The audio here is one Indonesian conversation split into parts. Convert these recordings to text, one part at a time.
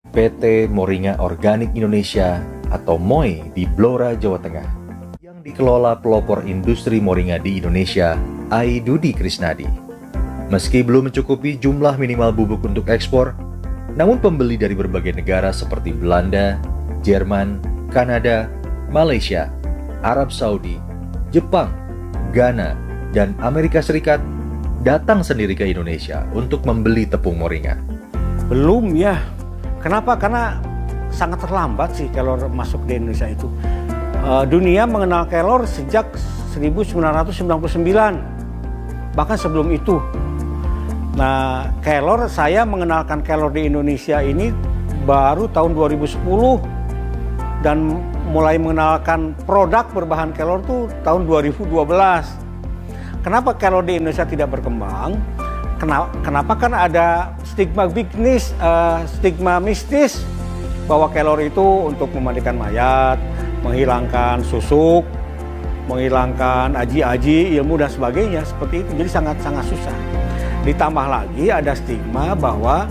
PT Moringa Organik Indonesia atau MOI di Blora, Jawa Tengah yang dikelola pelopor industri moringa di Indonesia, Ai Dudi Krisnadi. Meski belum mencukupi jumlah minimal bubuk untuk ekspor, namun pembeli dari berbagai negara seperti Belanda, Jerman, Kanada, Malaysia, Arab Saudi, Jepang, Ghana, dan Amerika Serikat datang sendiri ke Indonesia untuk membeli tepung moringa. Belum ya. Kenapa? Karena sangat terlambat sih kelor masuk di Indonesia itu. Dunia mengenal kelor sejak 1999, bahkan sebelum itu. Nah, kelor, saya mengenalkan kelor di Indonesia ini baru tahun 2010 dan mulai mengenalkan produk berbahan kelor tuh tahun 2012. Kenapa kelor di Indonesia tidak berkembang? Kenapa kan ada stigma mistis bahwa kelor itu untuk memandikan mayat, menghilangkan susuk, menghilangkan aji-aji, ilmu dan sebagainya seperti itu. Jadi sangat-sangat susah. Ditambah lagi ada stigma bahwa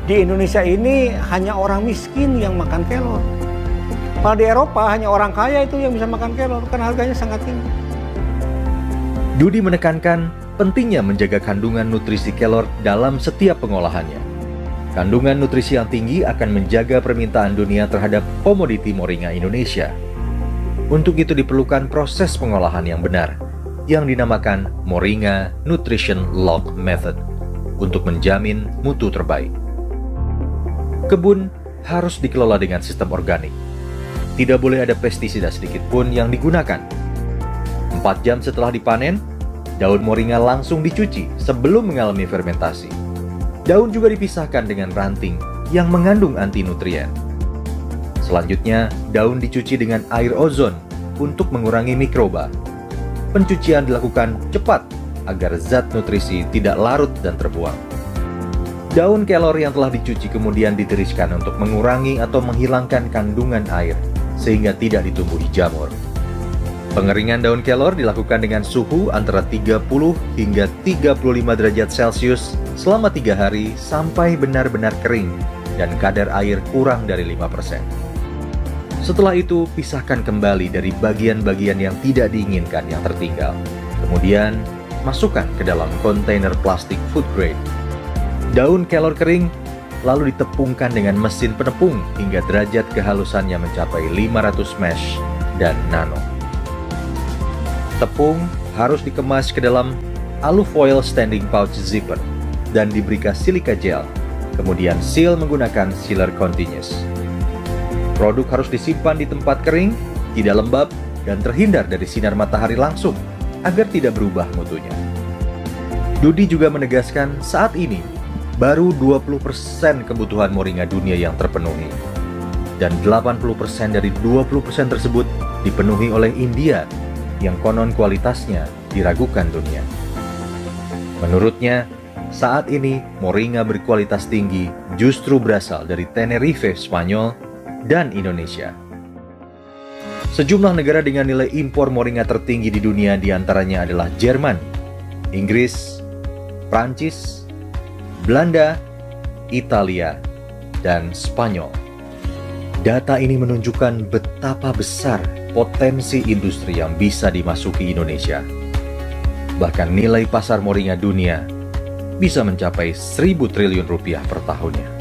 di Indonesia ini hanya orang miskin yang makan kelor. Kalau di Eropa hanya orang kaya itu yang bisa makan kelor karena harganya sangat tinggi. Dudi menekankan pentingnya menjaga kandungan nutrisi kelor dalam setiap pengolahannya. Kandungan nutrisi yang tinggi akan menjaga permintaan dunia terhadap komoditi moringa Indonesia. Untuk itu diperlukan proses pengolahan yang benar, yang dinamakan Moringa Nutrition Log Method, untuk menjamin mutu terbaik. Kebun harus dikelola dengan sistem organik. Tidak boleh ada pestisida sedikit pun yang digunakan. 4 jam setelah dipanen, daun moringa langsung dicuci sebelum mengalami fermentasi. Daun juga dipisahkan dengan ranting yang mengandung antinutrien. Selanjutnya, daun dicuci dengan air ozon untuk mengurangi mikroba. Pencucian dilakukan cepat agar zat nutrisi tidak larut dan terbuang. Daun kelor yang telah dicuci kemudian ditiriskan untuk mengurangi atau menghilangkan kandungan air sehingga tidak ditumbuhi jamur. Pengeringan daun kelor dilakukan dengan suhu antara 30 hingga 35 derajat Celcius selama 3 hari sampai benar-benar kering dan kadar air kurang dari 5%. Setelah itu, pisahkan kembali dari bagian-bagian yang tidak diinginkan yang tertinggal. Kemudian, masukkan ke dalam kontainer plastik food grade. Daun kelor kering lalu ditepungkan dengan mesin penepung hingga derajat kehalusannya mencapai 500 mesh dan nano. Tepung harus dikemas ke dalam alufoil standing pouch zipper dan diberi silika gel, kemudian seal menggunakan sealer continuous. Produk harus disimpan di tempat kering, tidak lembab, dan terhindar dari sinar matahari langsung agar tidak berubah mutunya. Dudi juga menegaskan saat ini baru 20% kebutuhan moringa dunia yang terpenuhi, dan 80% dari 20% tersebut dipenuhi oleh India yang konon kualitasnya diragukan dunia. Menurutnya, saat ini moringa berkualitas tinggi justru berasal dari Tenerife, Spanyol, dan Indonesia. Sejumlah negara dengan nilai impor moringa tertinggi di dunia diantaranya adalah Jerman, Inggris, Prancis, Belanda, Italia, dan Spanyol. Data ini menunjukkan betapa besar potensi industri yang bisa dimasuki Indonesia. Bahkan nilai pasar moringa dunia bisa mencapai 1.000 triliun rupiah per tahunnya.